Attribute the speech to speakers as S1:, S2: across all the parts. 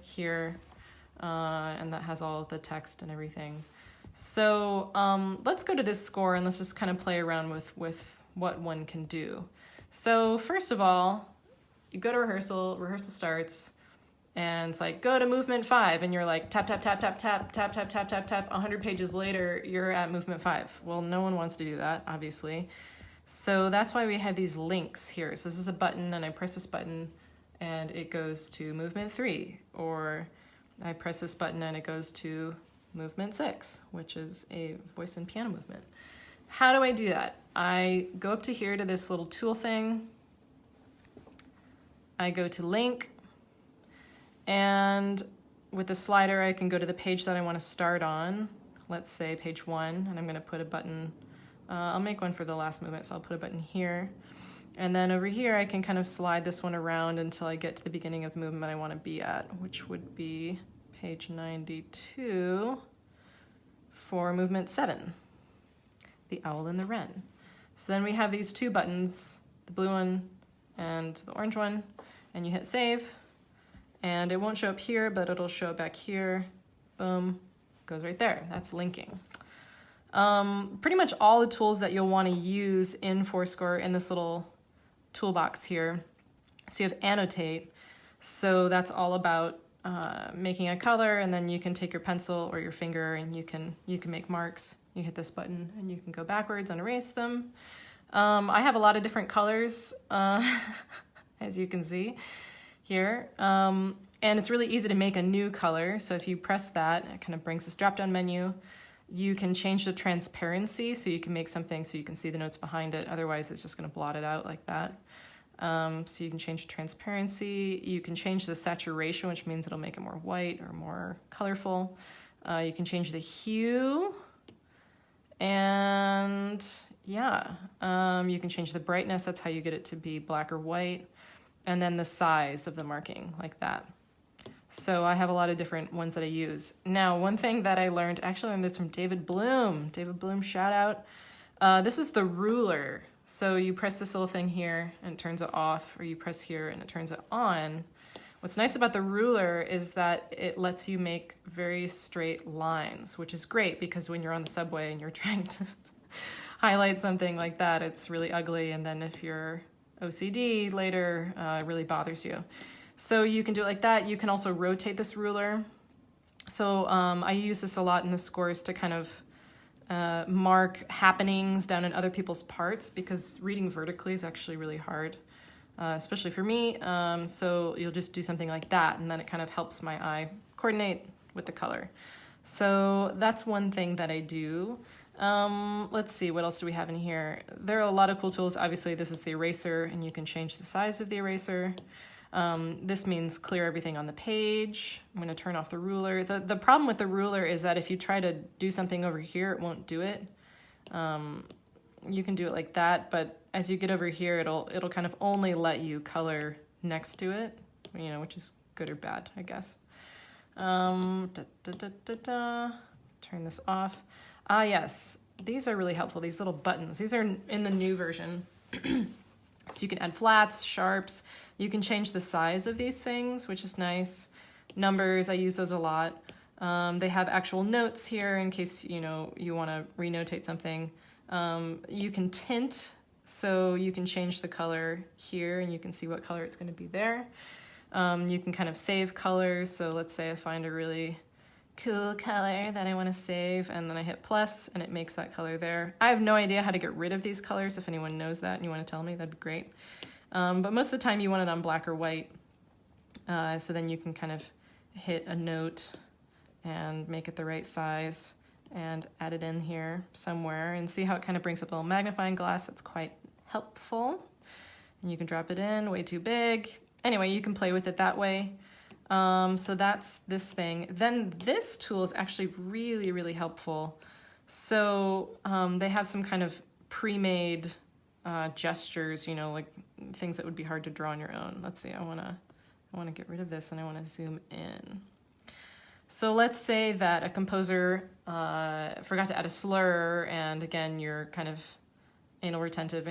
S1: here, and that has all of the text and everything. So let's go to this score and let's just kind of play around with what one can do. So first of all, you go to rehearsal starts, and it's like, go to movement 5, and you're like, tap, tap, tap, tap, tap, tap, tap, tap, tap, tap. 100 pages later, you're at movement 5. Well, no one wants to do that, obviously. So that's why we have these links here. So this is a button, and I press this button, and it goes to movement 3. Or I press this button, and it goes to movement 6, which is a voice and piano movement. How do I do that? I go up to here to this little tool thing. I go to link, and with the slider I can go to the page that I want to start on. Let's say page 1, and I'm going to put a button. I'll make one for the last movement, so I'll put a button here. And then over here I can kind of slide this one around until I get to the beginning of the movement I want to be at, which would be page 92 for movement 7, the owl and the wren. So then we have these two buttons, the blue one and the orange one, and you hit save, and it won't show up here, but it'll show up back here. Boom, goes right there. That's linking. Pretty much all the tools that you'll want to use in ForScore in this little toolbox here. So you have Annotate. So that's all about making a color, and then you can take your pencil or your finger and you can make marks. You hit this button and you can go backwards and erase them. I have a lot of different colors, as you can see here. And it's really easy to make a new color. So if you press that, it kind of brings this drop-down menu. You can change the transparency, so you can make something so you can see the notes behind it. Otherwise, it's just going to blot it out like that. So you can change the transparency. You can change the saturation, which means it'll make it more white or more colorful. You can change the hue. And yeah, you can change the brightness. That's how you get it to be black or white. And then the size of the marking, like that. So I have a lot of different ones that I use. Now, one thing that I learned, actually I learned this from David Bloom. David Bloom, shout out. This is the ruler. So you press this little thing here and it turns it off, or you press here and it turns it on. What's nice about the ruler is that it lets you make very straight lines, which is great because when you're on the subway and you're trying to highlight something like that, it's really ugly. And then if you're OCD later, it really bothers you. So you can do it like that. You can also rotate this ruler. So I use this a lot in the scores to kind of mark happenings down in other people's parts, because reading vertically is actually really hard, especially for me. So you'll just do something like that, and then it kind of helps my eye coordinate with the color. So that's one thing that I do. Let's see, what else do we have in here? There are a lot of cool tools. Obviously, this is the eraser, and you can change the size of the eraser. This means clear everything on the page. I'm going to turn off the ruler. The problem with the ruler is that if you try to do something over here, it won't do it. You can do it like that, but as you get over here, it'll kind of only let you color next to it, you know, which is good or bad, I guess. Turn this off. Ah, yes, these are really helpful, these little buttons. These are in the new version. So you can add flats, sharps. You can change the size of these things, which is nice. Numbers, I use those a lot. They have actual notes here in case you want to renotate something. You can tint, so you can change the color here and you can see what color it's going to be there. You can kind of save colors. So let's say I find a really cool color that I want to save, and then I hit plus and it makes that color there. I have no idea how to get rid of these colors. If anyone knows that and you want to tell me, that'd be great. But most of the time you want it on black or white. So then you can kind of hit a note and make it the right size and add it in here somewhere, and see how it kind of brings up a little magnifying glass. That's quite helpful. And you can drop it in way too big. Anyway, you can play with it that way. So that's this thing. Then this tool is actually really, really helpful. So they have some kind of pre-made gestures, like things that would be hard to draw on your own. Let's see, I wanna get rid of this and I wanna zoom in. So let's say that a composer forgot to add a slur, and again, you're kind of anal retentive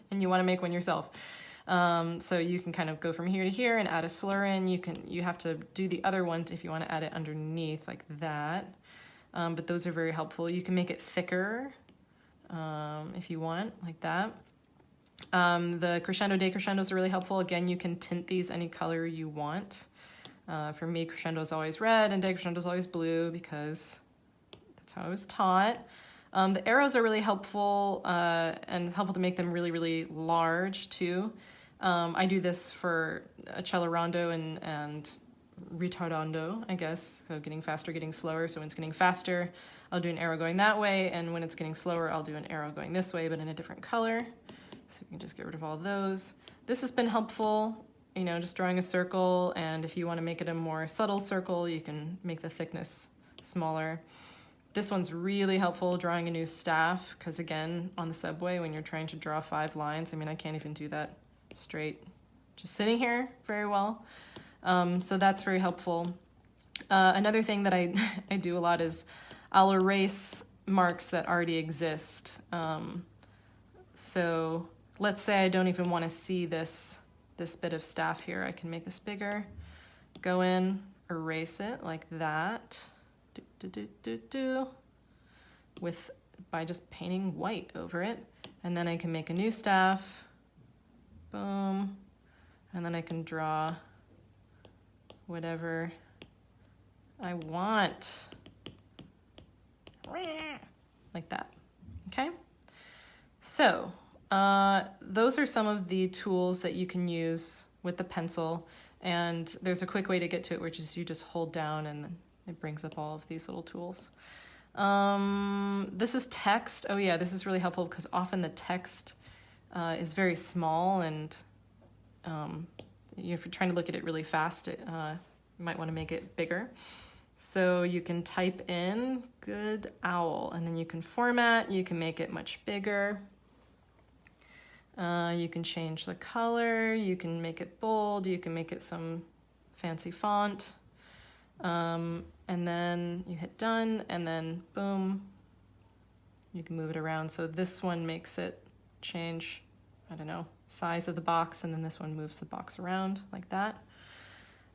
S1: and you wanna make one yourself. So you can kind of go from here to here and add a slur in. You have to do the other one if you want to add it underneath like that. But those are very helpful. You can make it thicker if you want, like that. The crescendo, decrescendos are really helpful. Again, you can tint these any color you want. For me, crescendo is always red and decrescendo is always blue because that's how I was taught. The arrows are really helpful and helpful to make them really, really large too. I do this for a cello rondo and retardando, I guess. So getting faster, getting slower. So when it's getting faster, I'll do an arrow going that way. And when it's getting slower, I'll do an arrow going this way, but in a different color. So you can just get rid of all those. This has been helpful, you know, just drawing a circle. And if you want to make it a more subtle circle, you can make the thickness smaller. This one's really helpful, drawing a new staff, because again, on the subway, when you're trying to draw 5 lines, I mean, I can't even do that straight, just sitting here very well. So that's very helpful. Another thing that I do a lot is I'll erase marks that already exist. So let's say I don't even want to see this bit of staff here. I can make this bigger, go in, erase it like that. By just painting white over it, and then I can make a new staff, boom, and then I can draw whatever I want, like that. Okay, so those are some of the tools that you can use with the pencil, and there's a quick way to get to it, which is you just hold down and it brings up all of these little tools. This is text. Oh yeah, this is really helpful because often the text is very small, and if you're trying to look at it really fast, you might want to make it bigger. So you can type in "good owl" and then you can format, you can make it much bigger. You can change the color, you can make it bold, you can make it some fancy font. And then you hit done, and then boom, you can move it around. So this one makes it change, I don't know, size of the box, and then this one moves the box around like that.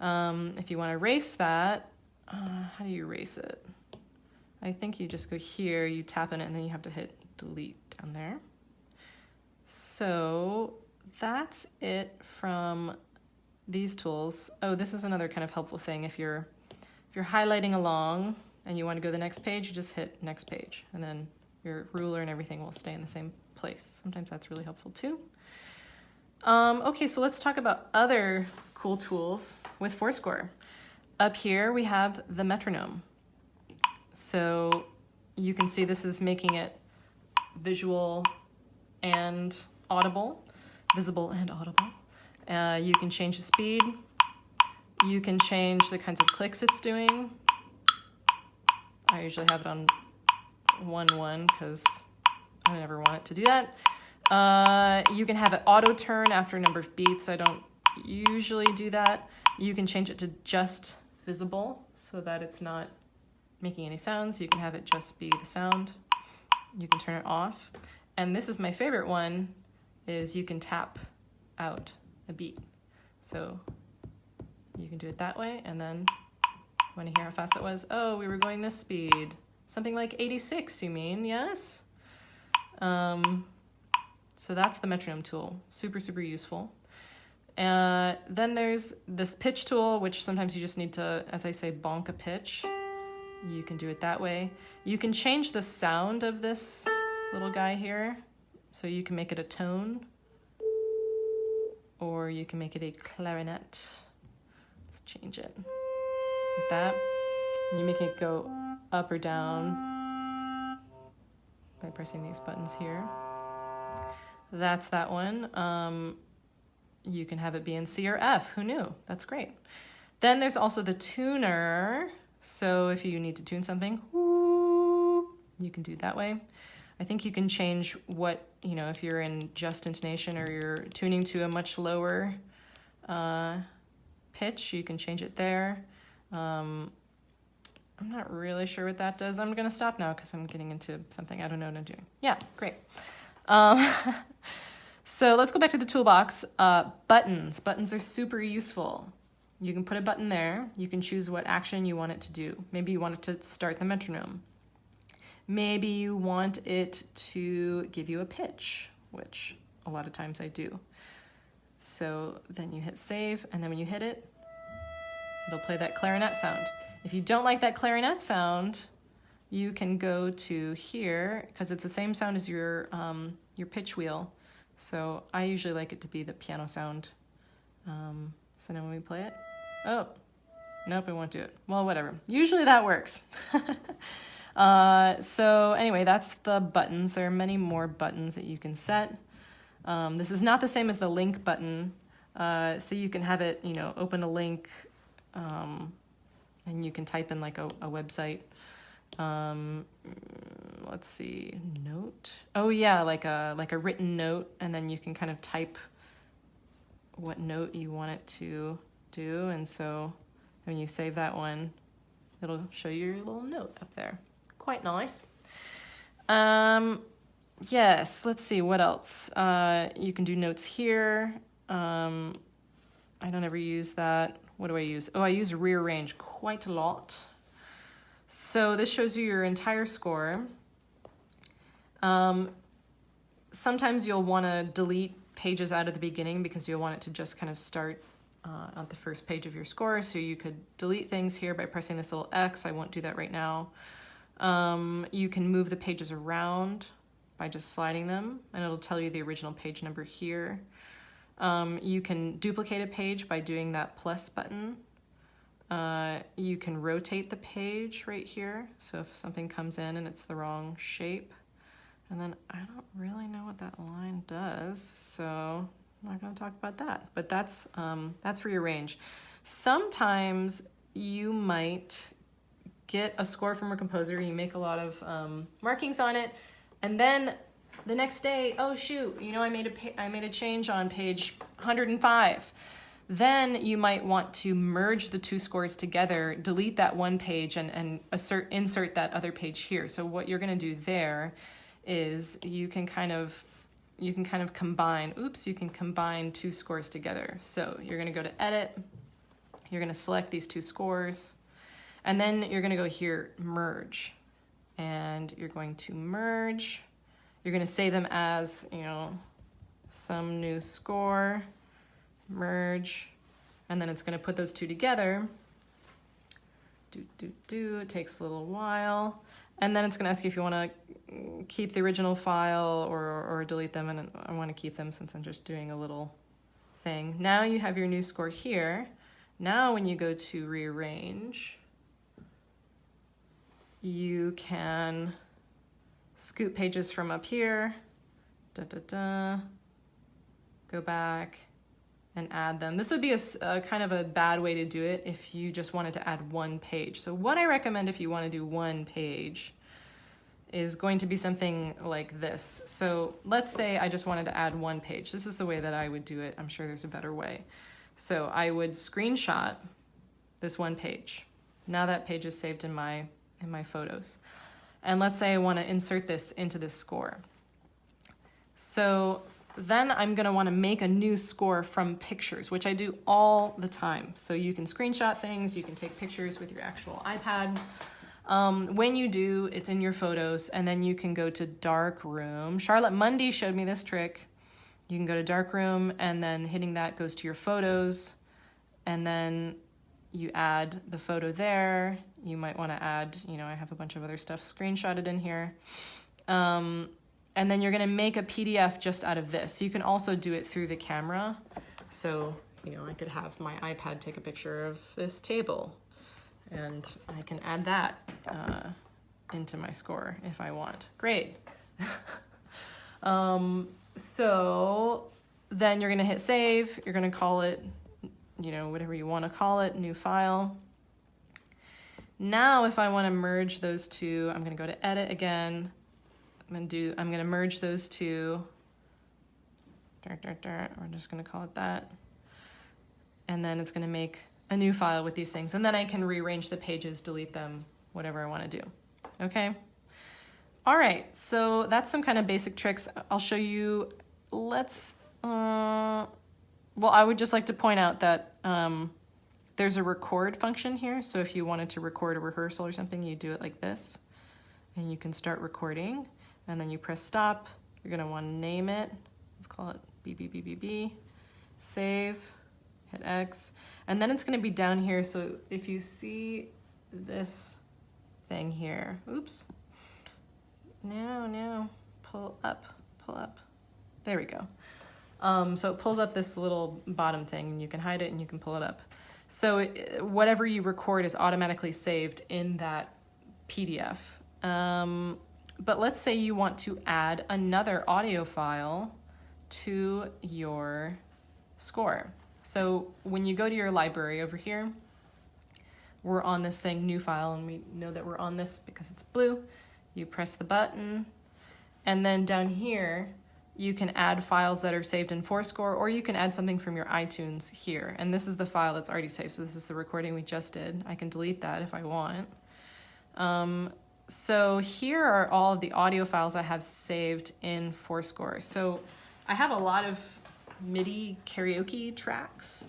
S1: If you want to erase that, how do you erase it? I think you just go here, you tap in it, and then you have to hit delete down there. So that's it from these tools. Oh, this is another kind of helpful thing. If you're highlighting along and you want to go to the next page, you just hit next page, and then your ruler and everything will stay in the same place. Sometimes that's really helpful too. Okay, so let's talk about other cool tools with ForScore. Up here we have the metronome. So you can see this is making it visual and audible, visible and audible. You can change the speed. You can change the kinds of clicks it's doing. I usually have it on 1-1 because I never want it to do that. You can have it auto turn after a number of beats. I don't usually do that. You can change it to just visible so that it's not making any sounds. You can have it just be the sound. You can turn it off. And this is my favorite one, is you can tap out a beat. So you can do it that way, and then want to hear how fast it was? Oh, we were going this speed. Something like 86, you mean? Yes? So that's the metronome tool. Super, super useful. Then there's this pitch tool, which sometimes you just need to, as I say, bonk a pitch. You can do it that way. You can change the sound of this little guy here. So you can make it a tone, or you can make it a clarinet. Let's change it like that. And you make it go up or down by pressing these buttons here. That's that one. You can have it be in C or F. Who knew? That's great. Then there's also the tuner. So if you need to tune something, you can do it that way. I think you can change what, if you're in just intonation or you're tuning to a much lower pitch, you can change it there. I'm not really sure what that does. I'm going to stop now because I'm getting into something I don't know what I'm doing. Yeah, great. So let's go back to the toolbox. Buttons. Buttons are super useful. You can put a button there. You can choose what action you want it to do. Maybe you want it to start the metronome. Maybe you want it to give you a pitch, which a lot of times I do. So then you hit save, and then when you hit it, it'll play that clarinet sound. If you don't like that clarinet sound, you can go to here, because it's the same sound as your pitch wheel. So I usually like it to be the piano sound. So now when we play it, oh, nope, it won't do it. Well, whatever. Usually that works. So anyway, that's the buttons. There are many more buttons that you can set. This is not the same as the link button. So you can have it, open a link, and you can type in like a website. Let's see, note. Oh yeah, like a written note, and then you can kind of type what note you want it to do. And so when you save that one, it'll show you your little note up there. Quite nice. Yes, let's see, what else? You can do notes here. I don't ever use that. What do I use? Oh, I use rearrange quite a lot. So this shows you your entire score. Sometimes you'll want to delete pages out of the beginning because you'll want it to just kind of start at the first page of your score. So you could delete things here by pressing this little X. I won't do that right now. You can move the pages around by just sliding them, and it'll tell you the original page number here. You can duplicate a page by doing that plus button. You can rotate the page right here. So if something comes in and it's the wrong shape, and then I don't really know what that line does, so I'm not going to talk about that. But that's rearrange. Sometimes you might get a score from a composer, you make a lot of markings on it, and then the next day, oh shoot, I made a change on page 105. Then you might want to merge the two scores together, delete that one page, and insert that other page here. So what you're going to do there is you can kind of combine. You can combine two scores together. So you're going to go to Edit. You're going to select these two scores, and then you're going to go here, Merge, and you're going to merge. You're going to save them as some new score. Merge, and then it's going to put those two together. It takes a little while, and then it's going to ask you if you want to keep the original file or delete them, and I want to keep them since I'm just doing a little thing. Now you have your new score here. Now when you go to rearrange, you can scoot pages from up here, go back, and add them. This would be a kind of a bad way to do it if you just wanted to add one page. So what I recommend if you want to do one page is going to be something like this. So let's say I just wanted to add one page. This is the way that I would do it. I'm sure there's a better way. So I would screenshot this one page. Now that page is saved in my photos. And let's say I want to insert this into this score. So then I'm going to want to make a new score from pictures, which I do all the time. So you can screenshot things, you can take pictures with your actual iPad. When you do, it's in your photos, and then you can go to Darkroom. Charlotte Mundy showed me this trick. You can go to Darkroom, and then hitting that goes to your photos, and then you add the photo there. You might want to add, I have a bunch of other stuff screenshotted in here. And then you're going to make a PDF just out of this. You can also do it through the camera. So, I could have my iPad take a picture of this table, and I can add that into my score if I want. Great. So then you're going to hit save. You're going to call it, whatever you want to call it, new file. Now, if I want to merge those two, I'm going to go to Edit again. I'm going to merge those two. We're just going to call it that. And then it's going to make a new file with these things. And then I can rearrange the pages, delete them, whatever I want to do. Okay? All right, so that's some kind of basic tricks. I'll show you let's, well, I would just like to point out that there's a record function here. So if you wanted to record a rehearsal or something, you do it like this. And you can start recording. And then you press stop. You're going to want to name it. Let's call it BBBBB. Save. Hit X. And then it's going to be down here. So if you see this thing here. Oops. No. Pull up. There we go. So it pulls up this little bottom thing, and you can hide it and you can pull it up. So whatever you record is automatically saved in that PDF. But let's say you want to add another audio file to your score. So when you go to your library over here, we're on this thing, new file, and we know that we're on this because it's blue. You press the button, and then down here, you can add files that are saved in ForScore, or you can add something from your iTunes here. And this is the file that's already saved. So this is the recording we just did. I can delete that if I want. So here are all of the audio files I have saved in ForScore. So I have a lot of MIDI karaoke tracks.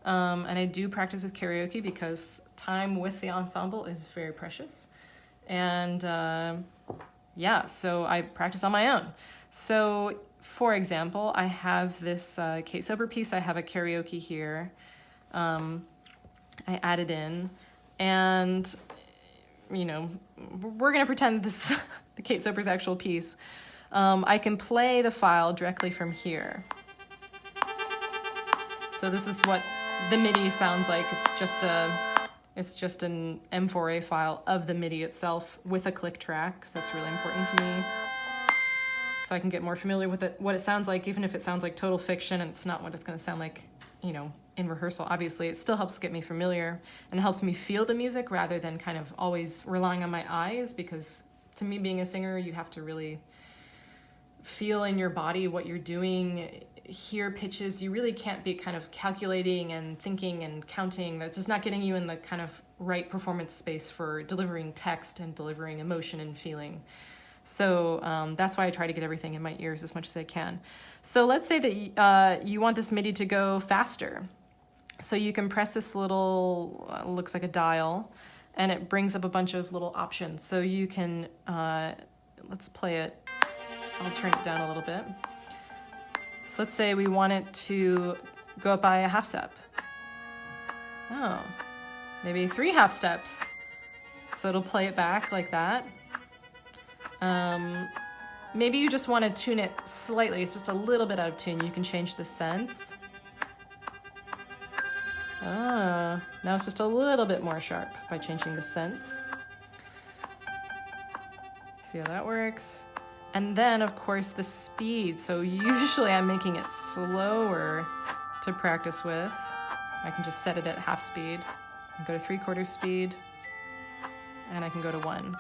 S1: And I do practice with karaoke because time with the ensemble is very precious. And yeah, so I practice on my own. So for example, I have this Kate Sober piece. I have a karaoke here. I added in, and you know, we're gonna pretend this the Kate Sober's actual piece. I can play the file directly from here. So this is what the MIDI sounds like. It's just an M4A file of the MIDI itself with a click track, because that's really important to me. So I can get more familiar with it, what it sounds like, even if it sounds like total fiction and it's not what it's going to sound like, you know, in rehearsal. Obviously, it still helps get me familiar and helps me feel the music rather than kind of always relying on my eyes, because to me, being a singer, you have to really feel in your body what you're doing, hear pitches. You really can't be kind of calculating and thinking and counting. That's just not getting you in the kind of right performance space for delivering text and delivering emotion and feeling. So that's why I try to get everything in my ears as much as I can. So let's say that you want this MIDI to go faster. So you can press this little, looks like a dial, and it brings up a bunch of little options. So you can, let's play it. I'll turn it down a little bit. So let's say we want it to go up by a half step. Oh, maybe 3 half steps. So it'll play it back like that. Maybe you just want to tune it slightly. It's just a little bit out of tune. You can change the sense. Now it's just a little bit more sharp by changing the sense. See how that works? And then, of course, the speed. So usually I'm making it slower to practice with. I can just set it at half speed. I can go to 3/4 speed, and I can go to 1.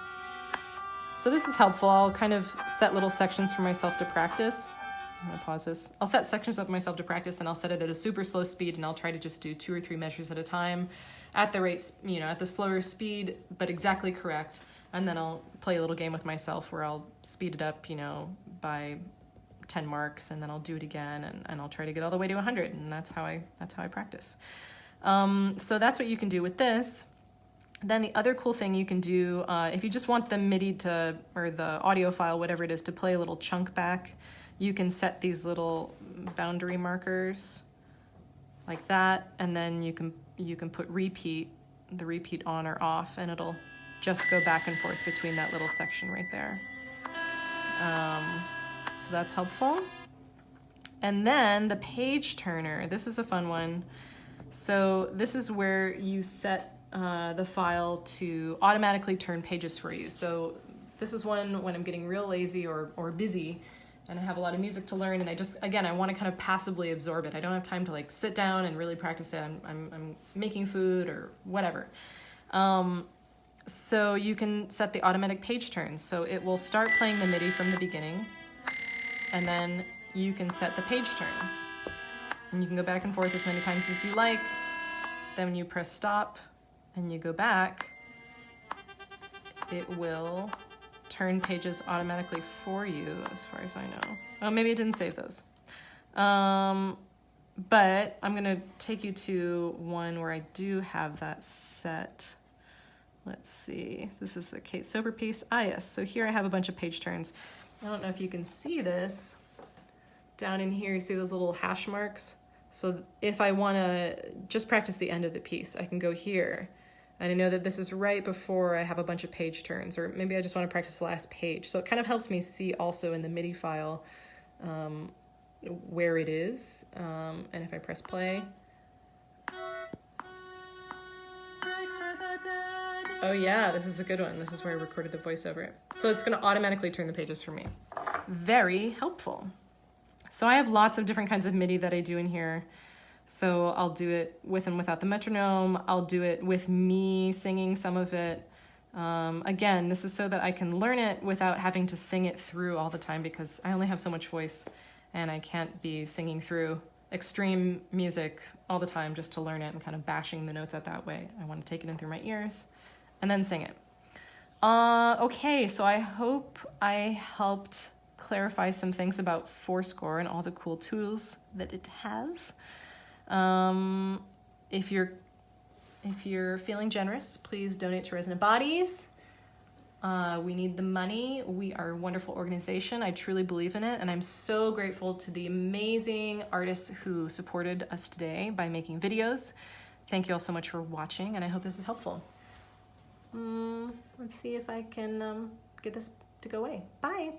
S1: So this is helpful. I'll kind of set little sections for myself to practice. I'm gonna pause this. I'll set sections of myself to practice, and I'll set it at a super slow speed, and I'll try to just do 2 or 3 measures at a time at the rate, you know, at the slower speed, but exactly correct. And then I'll play a little game with myself where I'll speed it up, you know, by 10 marks, and then I'll do it again, and I'll try to get all the way to 100, and that's how I practice. So that's what you can do with this. Then the other cool thing you can do, if you just want the MIDI to, or the audio file, whatever it is, to play a little chunk back, you can set these little boundary markers like that, and then you can put the repeat on or off, and it'll just go back and forth between that little section right there. So that's helpful. And then the page turner, this is a fun one. So this is where you set the file to automatically turn pages for you. So this is one when I'm getting real lazy or busy and I have a lot of music to learn, and I want to kind of passively absorb it. I don't have time to like sit down and really practice it. I'm making food or whatever. So you can set the automatic page turns. So it will start playing the MIDI from the beginning, and then you can set the page turns. And you can go back and forth as many times as you like. Then when you press stop and you go back, it will turn pages automatically for you, as far as I know. Oh, maybe it didn't save those. But I'm gonna take you to one where I do have that set. Let's see, this is the Kate Sober piece. Ah, yes, so here I have a bunch of page turns. I don't know if you can see this. Down in here, you see those little hash marks? So if I wanna just practice the end of the piece, I can go here. And I know that this is right before I have a bunch of page turns, or maybe I just wanna practice the last page. So it kind of helps me see also in the MIDI file where it is. And if I press play. Oh yeah, this is a good one. This is where I recorded the voice over it. So it's gonna automatically turn the pages for me. Very helpful. So I have lots of different kinds of MIDI that I do in here. So I'll do it with and without the metronome. I'll do it with me singing some of it. Again, this is so that I can learn it without having to sing it through all the time, because I only have so much voice and I can't be singing through extreme music all the time just to learn it and kind of bashing the notes out that way. I want to take it in through my ears and then sing it. Okay, so I hope I helped clarify some things about ForScore and all the cool tools that it has. If you're feeling generous, please donate to Resonant Bodies. We need the money. We are a wonderful organization. I truly believe in it, and I'm so grateful to the amazing artists who supported us today by making videos. Thank you all so much for watching, and I hope this is helpful. Let's see if I can get this to go away. Bye.